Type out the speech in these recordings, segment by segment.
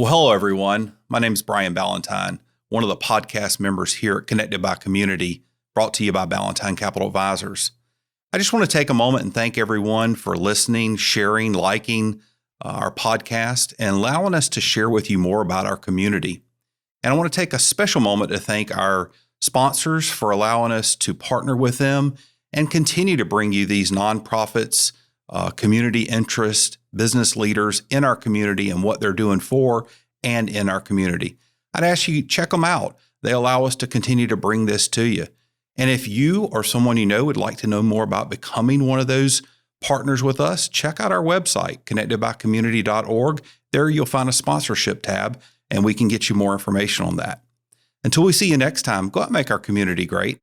Well, hello, everyone. My name is Brian Ballantyne, one of the podcast members here at Connected by Community, brought to you by Ballantyne Capital Advisors. I just want to take a moment and thank everyone for listening, sharing, liking our podcast, and allowing us to share with you more about our community. And I want to take a special moment to thank our sponsors for allowing us to partner with them and continue to bring you these nonprofits, community interest, business leaders in our community and what they're doing for and in our community. I'd ask you to check them out. They allow us to continue to bring this to you. And if you or someone you know would like to know more about becoming one of those partners with us, check out our website, connectedbycommunity.org. There you'll find a sponsorship tab, and we can get you more information on that. Until we see you next time, go out and make our community great.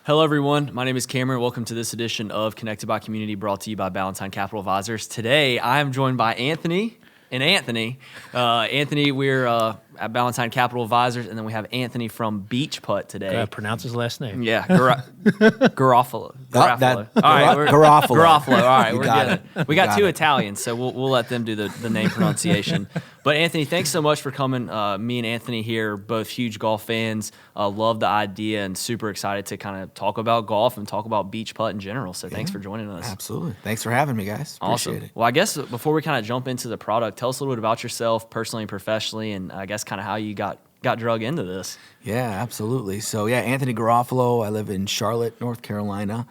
Hello, everyone. My name is Cameron. Welcome to this edition of Connected by Community, brought to you by Ballantyne Capital Advisors. Today, I am joined by Anthony and Anthony. Anthony, we're at Ballantyne Capital Advisors, and then we have Anthony from Beach Putt today. Can I pronounce his last name? Yeah, Garofalo. Garofalo. Garofalo. All right, we're got good. it. We got two Italians, so we'll let them do the name pronunciation. But Anthony, thanks so much for coming. Me and Anthony here, both huge golf fans, love the idea and super excited to kind of talk about golf and talk about beach putt in general. So thanks for joining us. Absolutely. Thanks for having me, guys. Awesome. Appreciate it. Well, I guess before we kind of jump into the product, tell us a little bit about yourself personally and professionally, and I guess kind of how you got drug into this. Yeah, absolutely. So, Anthony Garofalo. I live in Charlotte, North Carolina.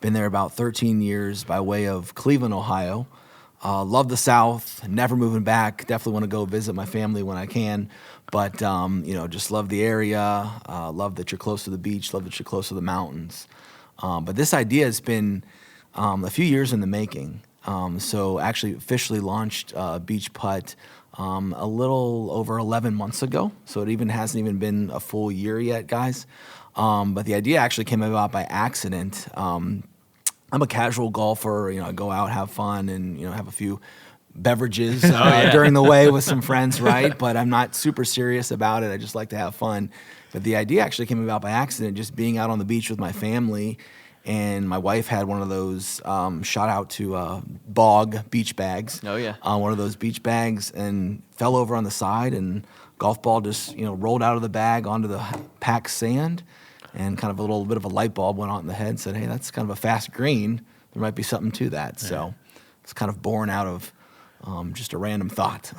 Been there about 13 years by way of Cleveland, Ohio. Love the South, never moving back. Definitely want to go visit my family when I can. But, just love the area. Love that you're close to the beach. Love that you're close to the mountains. But this idea has been a few years in the making. So actually officially launched Beach Putt a little over 11 months ago. So it hasn't even been a full year yet, guys. But the idea actually came about by accident. I'm a casual golfer. I go out, have fun, and have a few beverages during the way with some friends, right? But I'm not super serious about it. I just like to have fun. But the idea actually came about by accident, just being out on the beach with my family. And my wife had one of those, shout out to Bog beach bags. Oh, yeah. One of those beach bags, and fell over on the side, and golf ball just, rolled out of the bag onto the packed sand. And kind of a little bit of a light bulb went on in the head and said, hey, that's kind of a fast green. There might be something to that. Yeah. So it's kind of born out of just a random thought.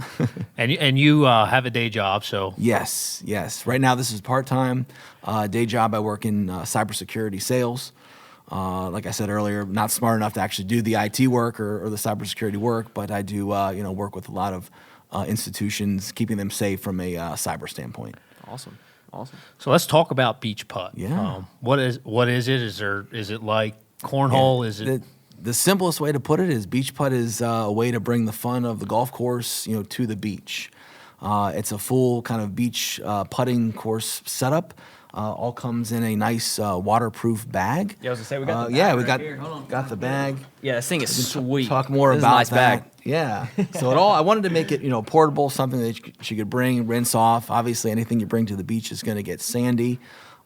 And you have a day job, so. Yes. Right now this is part-time. Day job, I work in cybersecurity sales. Like I said earlier, not smart enough to actually do the IT work or the cybersecurity work, but I do work with a lot of institutions, keeping them safe from a cyber standpoint. Awesome. So let's talk about beach putt. Yeah. What is it? Is it like cornhole? Yeah. Is it? The simplest way to put it is beach putt is a way to bring the fun of the golf course, to the beach. It's a full kind of beach putting course setup. All comes in a nice waterproof bag. Yeah, I was gonna say we got the bag. We got the bag. Yeah, this thing is sweet. Talk more this about is a nice that. Bag. Yeah. So I wanted to make it portable, something that you could bring, rinse off. Obviously, anything you bring to the beach is going to get sandy.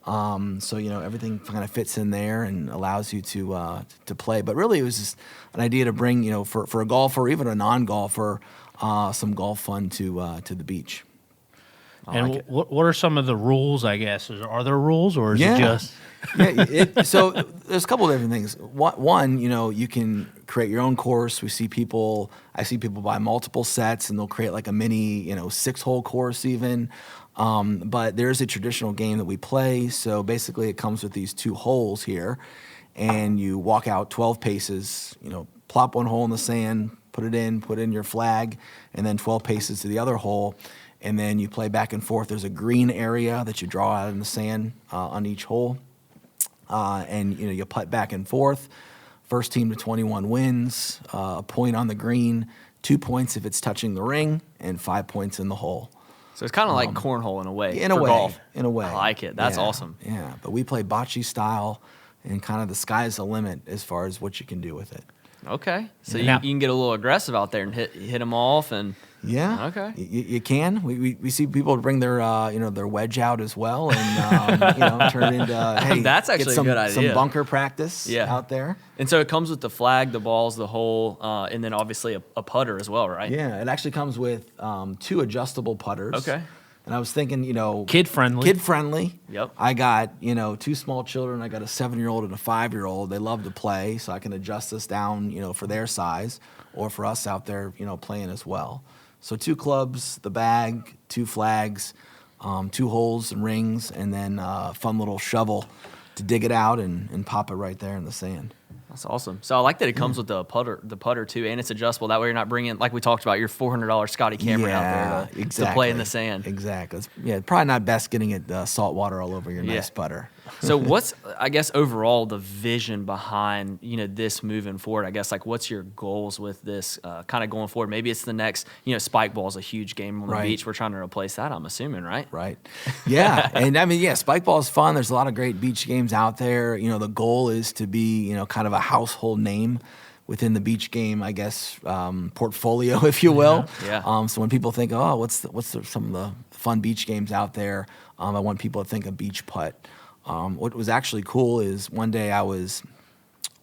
So everything kind of fits in there and allows you to play. But really, it was just an idea to bring for a golfer, or even a non-golfer, some golf fun to the beach. And what are some of the rules, I guess? Are there rules, or is it just? So there's a couple of different things. One, you can create your own course. I see people buy multiple sets, and they'll create like a mini, 6-hole course even. But there's a traditional game that we play. So basically it comes with these 2 holes here, and you walk out 12 paces, plop one hole in the sand, put in your flag, and then 12 paces to the other hole. And then you play back and forth. There's a green area that you draw out in the sand on each hole. And you putt back and forth. First team to 21 wins, a point on the green, 2 points if it's touching the ring, and 5 points in the hole. So it's kind of like cornhole in a way. Golf. In a way. I like it. That's awesome. Yeah, but we play bocce style, and kind of the sky's the limit as far as what you can do with it. Okay. So you can get a little aggressive out there and hit them off and Yeah. Okay. You can. We see people bring their their wedge out as well, and turn it into hey, That's actually get some, a good idea. some bunker practice out there. And so it comes with the flag, the balls, the hole, and then obviously a putter as well, right? Yeah, it actually comes with 2 adjustable putters. Okay. And I was thinking, Kid friendly. Kid friendly. Yep. I got 2 small children. I got a 7-year-old and a 5-year-old. They love to play, so I can adjust this down, for their size, or for us out there, playing as well. So 2 clubs, the bag, 2 flags, 2 holes and rings, and then a fun little shovel to dig it out and pop it right there in the sand. That's awesome. So I like that it comes with the putter too, and it's adjustable. That way you're not bringing, like we talked about, your $400 Scotty Cameron out there to play in the sand. Exactly. It's probably not best getting it salt water all over your nice putter. So what's, I guess, overall the vision behind, this moving forward? I guess, like, what's your goals with this kind of going forward? Maybe it's the next, spike ball is a huge game on the beach. We're trying to replace that, I'm assuming, right? Right. Yeah. And I mean, spike ball is fun. There's a lot of great beach games out there. The goal is to be, kind of a household name within the beach game, I guess, portfolio, if you will. Yeah. So when people think, what's some of the fun beach games out there, I want people to think of beach putt. What was actually cool is one day I was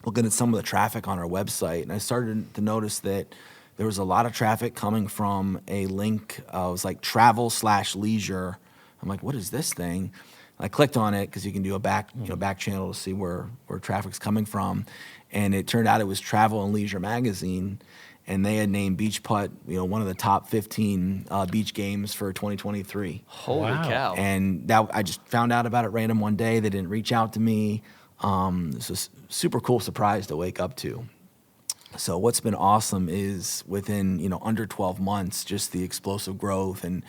looking at some of the traffic on our website, and I started to notice that there was a lot of traffic coming from a link. It was like travel/leisure. I'm like, what is this thing? I clicked on it because you can do a back channel to see where traffic's coming from, and it turned out it was Travel and Leisure magazine, and they had named Beach Putt, one of the top 15 beach games for 2023. Holy cow! And that I just found out about it random one day. They didn't reach out to me. This was a super cool surprise to wake up to. So what's been awesome is within under 12 months, just the explosive growth and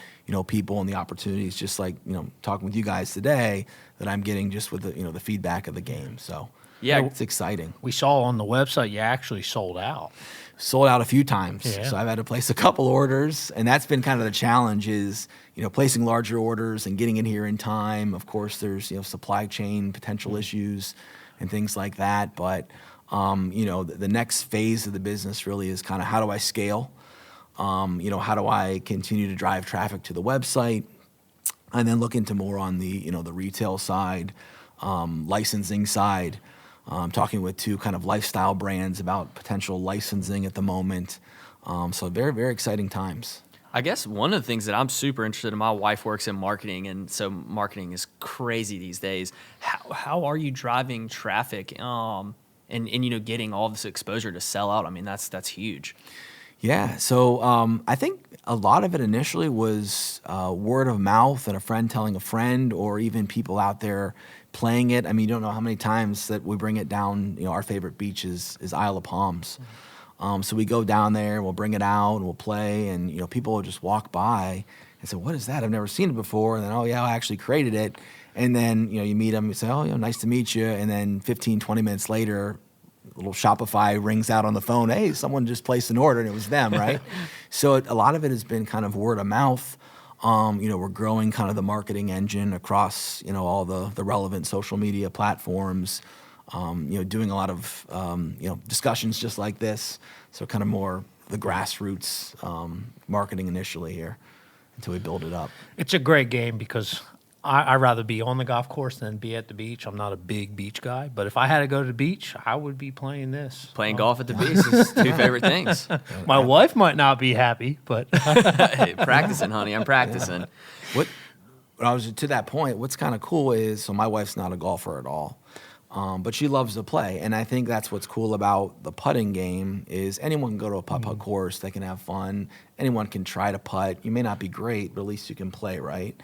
people and the opportunities, just like talking with you guys today, that I'm getting just with the feedback of the game. So yeah, it's exciting. We saw on the website you actually sold out. Sold out a few times. Yeah. So I've had to place a couple orders, and that's been kind of the challenge is, placing larger orders and getting in here in time. Of course, there's, supply chain potential issues and things like that. But, the next phase of the business really is kind of how do I scale? How do I continue to drive traffic to the website? And then look into more on the, the retail side, licensing side. Talking with 2 kind of lifestyle brands about potential licensing at the moment. So very, very exciting times. I guess one of the things that I'm super interested in, my wife works in marketing, and so marketing is crazy these days. How are you driving traffic and getting all this exposure to sell out? I mean, that's huge. Yeah, so I think a lot of it initially was word of mouth and a friend telling a friend, or even people out there playing it. I mean, you don't know how many times that we bring it down. Our favorite beach is Isle of Palms. So we go down there and we'll bring it out and we'll play, and people will just walk by and say, "What is that? I've never seen it before." And then, "Oh yeah, I actually created it." And then you meet them, you say, "Oh, nice to meet you." And then 15, 20 minutes later, a little Shopify rings out on the phone. "Hey, someone just placed an order," and it was them, right? So a lot of it has been kind of word of mouth. We're growing kind of the marketing engine across, all the relevant social media platforms, doing a lot of, discussions just like this. So kind of more the grassroots marketing initially here until we build it up. It's a great game because I'd rather be on the golf course than be at the beach. I'm not a big beach guy, but if I had to go to the beach, I would be playing this. Playing golf at the beach is 2 favorite things. My wife might not be happy, but Hey, practicing, honey. I'm practicing. When I was to that point, what's kind of cool is, so my wife's not a golfer at all, but she loves to play. And I think that's what's cool about the putting game is anyone can go to a putt-putt course. They can have fun. Anyone can try to putt. You may not be great, but at least you can play, right?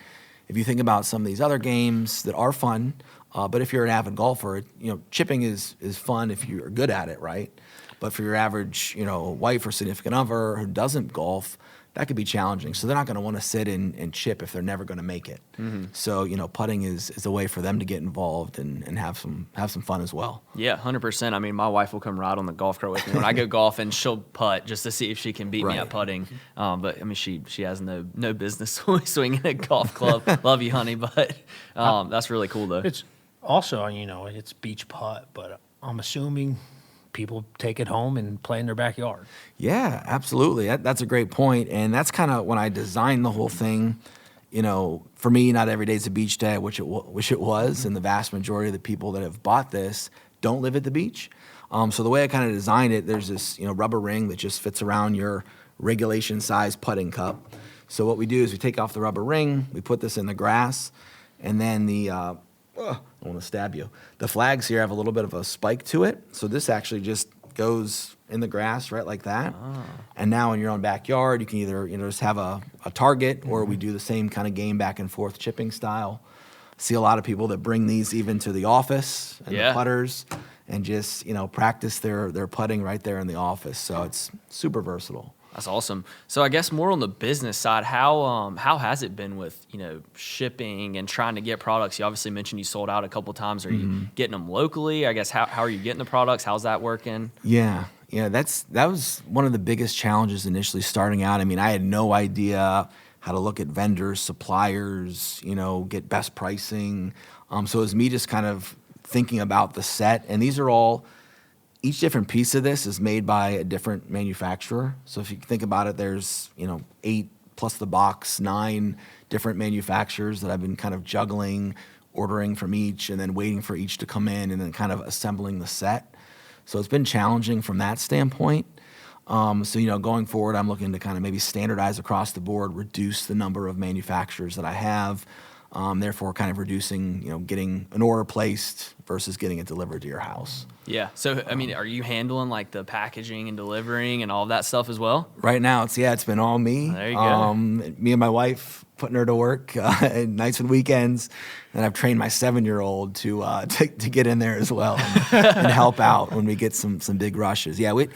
If you think about some of these other games that are fun, but if you're an avid golfer, chipping is fun if you're good at it, right? But for your average, wife or significant other who doesn't golf, that could be challenging. So they're not going to want to sit and chip if they're never going to make it. Mm-hmm. So, putting is a way for them to get involved and have some fun as well. Yeah, 100%. I mean, my wife will come ride on the golf cart with me when I go golfing. She'll putt just to see if she can beat me at putting. But I mean, she has no business swinging a golf club. Love you, honey, but that's really cool though. it's also, it's beach putt, but I'm assuming people take it home and play in their backyard. Yeah, absolutely. That's a great point. And that's kind of when I designed the whole thing. For me, not every day's a beach day, which it was. And the vast majority of the people that have bought this don't live at the beach. So the way I kind of designed it, there's this rubber ring that just fits around your regulation size putting cup. So what we do is we take off the rubber ring, we put this in the grass, and then I want to stab you. The flags here have a little bit of a spike to it. So this actually just goes in the grass right like that. And now in your own backyard, you can either just have a target, or we do the same kind of game back and forth chipping style. See a lot of people that bring these even to the office and the putters and just practice their putting right there in the office. So it's super versatile. That's awesome. So I guess more on the business side, how has it been with shipping and trying to get products? You obviously mentioned you sold out a couple times. Are you getting them locally? I guess how are you getting the products? How's that working? Yeah, that was one of the biggest challenges initially starting out. I mean, I had no idea how to look at vendors, suppliers, get best pricing. So it was me just kind of thinking about the set, and these are all. Each different piece of this is made by a different manufacturer. So if you think about it, there's 8 plus the box, 9 different manufacturers that I've been kind of juggling, ordering from each, and then waiting for each to come in, and then kind of assembling the set. So it's been challenging from that standpoint. So going forward, I'm looking to kind of maybe standardize across the board, reduce the number of manufacturers that I have. Therefore, kind of reducing, getting an order placed versus getting it delivered to your house. Yeah. So, I mean, are you handling like the packaging and delivering and all that stuff as well? Right now, it's been all me. There you go. Me and my wife putting her to work nights and weekends, and I've trained my 7-year-old to get in there as well and help out when we get some big rushes. Yeah, what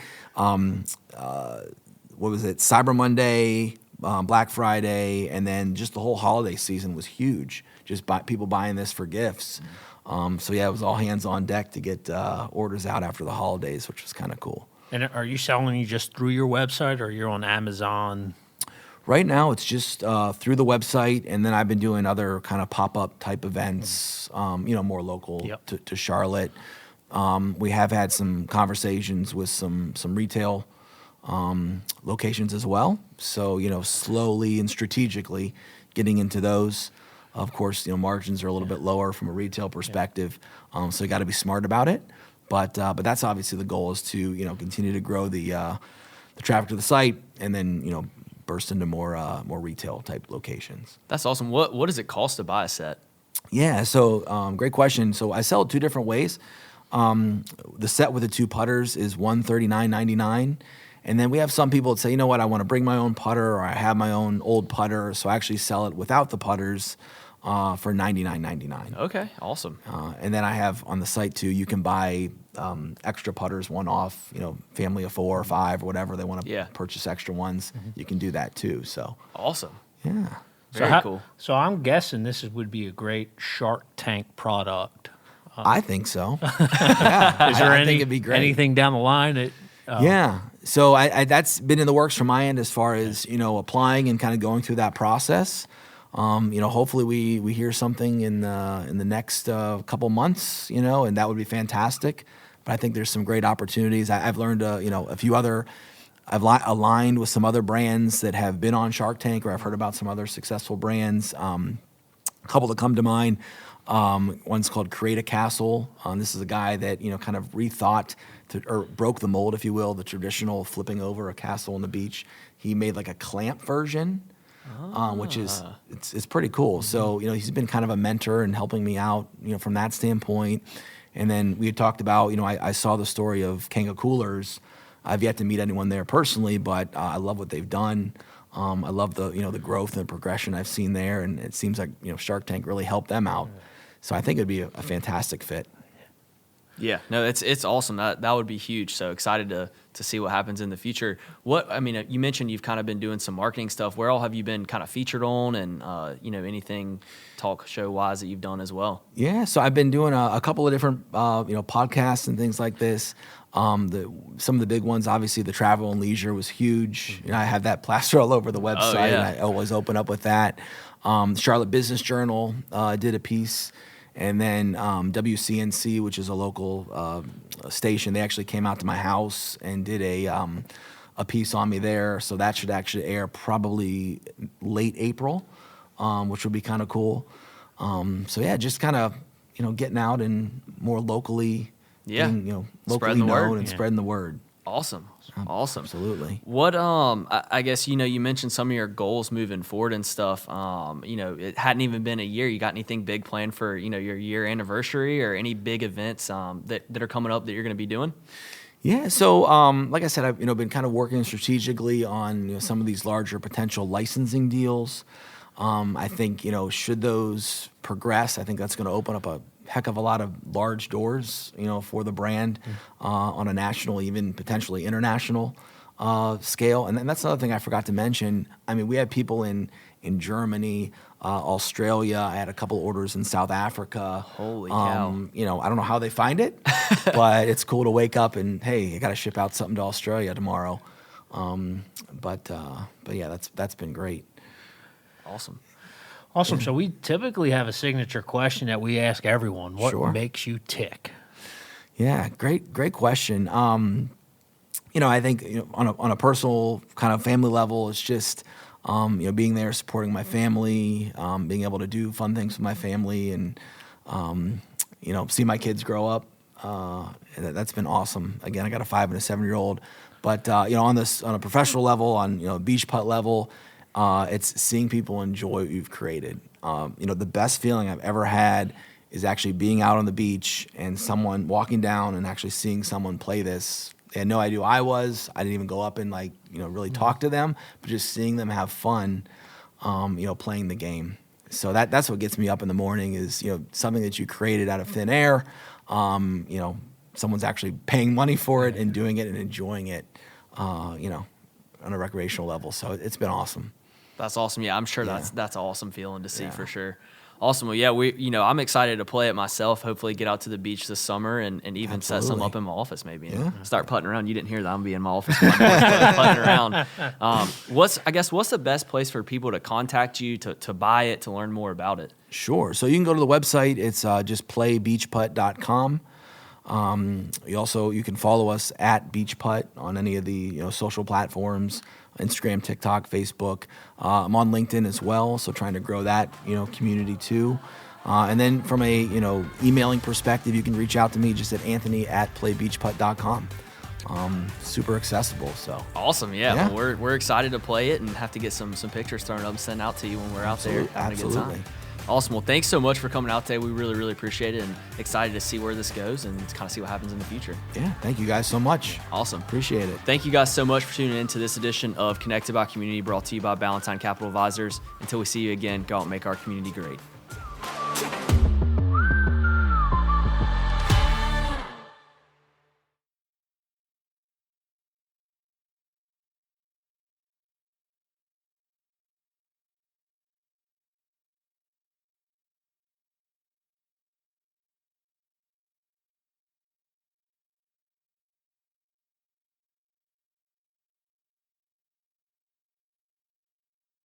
was it? Cyber Monday. Black Friday, and then just the whole holiday season was huge. Just people buying this for gifts. So it was all hands on deck to get orders out after the holidays, which was kind of cool. And are you selling just through your website, or you're on Amazon? Right now, it's just through the website, and then I've been doing other kind of pop-up type events, more local to Charlotte. We have had some conversations with some retail locations as well. So, slowly and strategically getting into those. Of course, margins are a little bit lower from a retail perspective. So you got to be smart about it. But that's obviously the goal, is to, continue to grow the traffic to the site, and then, burst into more retail type locations. That's awesome. What does it cost to buy a set? Yeah. So, great question. So I sell it 2 different ways. The set with the 2 putters is $139.99. And then we have some people that say, I want to bring my own putter, or I have my own old putter, so I actually sell it without the putters for $99.99. Okay, awesome. And then I have on the site too, you can buy extra putters one-off, family of 4 or 5 or whatever they want to purchase extra ones. You can do that too. So awesome. Yeah. Very cool. So I'm guessing this would be a great Shark Tank product. I think so. Yeah. Is there I think it'd be great. anything down the line that? Yeah. So I that's been in the works from my end as far as, applying and kind of going through that process. Hopefully we hear something in the next couple months, and that would be fantastic. But I think there's some great opportunities. I've learned, a few other, I've aligned with some other brands that have been on Shark Tank, or I've heard about some other successful brands. A couple that come to mind. One's called Create a Castle. This is a guy that, kind of rethought or broke the mold, if you will, the traditional flipping over a castle on the beach. He made like a clamp version, which is it's pretty cool. So, he's been kind of a mentor and helping me out, from that standpoint. And then we had talked about, I saw the story of Kanga Coolers. I've yet to meet anyone there personally, but I love what they've done. I love the the growth and progression I've seen there, and it seems like Shark Tank really helped them out. So I think it'd be a fantastic fit. Yeah, no, it's awesome. That would be huge. So excited to see what happens in the future. You mentioned you've kind of been doing some marketing stuff. Where all have you been kind of featured on, and anything talk show wise that you've done as well? Yeah, so I've been doing a couple of different podcasts and things like this. Some of the big ones, obviously, the travel and leisure was huge. I have that plastered all over the website, and I always open up with that. Charlotte Business Journal did a piece. And then WCNC, which is a local station, they actually came out to my house and did a piece on me there. So that should actually air probably late April, which would be kind of cool. So yeah, just kind of, getting out and more locally, being, locally Spreading the word. known and spreading the word. Awesome. Absolutely. What I guess you mentioned some of your goals moving forward and stuff. It hadn't even been a year. You got anything big planned for your year anniversary or any big events that are coming up that you're going to be doing? Yeah, so like I said, I've been kind of working strategically on some of these larger potential licensing deals. I think should those progress, I think that's going to open up a heck of a lot of large doors, for the brand on a national, even potentially international scale. And then that's another thing I forgot to mention. I mean, we had people in Germany, Australia. I had a couple orders in South Africa. Holy cow! I don't know how they find it, but it's cool to wake up and hey, I got to ship out something to Australia tomorrow. But yeah, that's been great. Awesome. So we typically have a signature question that we ask everyone. What Sure. makes you tick? Yeah, great question. I think on a personal kind of family level, it's just being there, supporting my family, being able to do fun things with my family, and see my kids grow up. That's been awesome. Again, I got a 5 and a 7-year-old, but on a professional level, on beach putt level, it's seeing people enjoy what you've created. The best feeling I've ever had is actually being out on the beach and someone walking down and actually seeing someone play this. They had no idea who I was. I didn't even go up and really talk to them, but just seeing them have fun, playing the game. So that's what gets me up in the morning is, something that you created out of thin air. Someone's actually paying money for it and doing it and enjoying it, on a recreational level. So it's been awesome. That's awesome. Yeah, I'm sure that's an awesome feeling to see for sure. Awesome. Well, yeah, I'm excited to play it myself. Hopefully, get out to the beach this summer and even set some up in my office maybe. And start putting around. You didn't hear that. I'm gonna be in my office putting around. What's the best place for people to contact you to buy it, to learn more about it? Sure. So you can go to the website. It's just playbeachputt.com. You can follow us at Beach Putt on any of the social platforms, Instagram, TikTok, Facebook. I'm on LinkedIn as well, so trying to grow that community too. And then from a emailing perspective, you can reach out to me just at anthony@playbeachputt.com. Super accessible. So awesome. Yeah. Well, we're excited to play it and have to get some pictures thrown up and sent out to you when we're out there having a good time. Awesome. Well, thanks so much for coming out today. We really, really appreciate it and excited to see where this goes and kind of see what happens in the future. Yeah. Thank you guys so much. Awesome. Appreciate it. Thank you guys so much for tuning in to this edition of Connected by Community, brought to you by Ballantyne Capital Advisors. Until we see you again, go out and make our community great.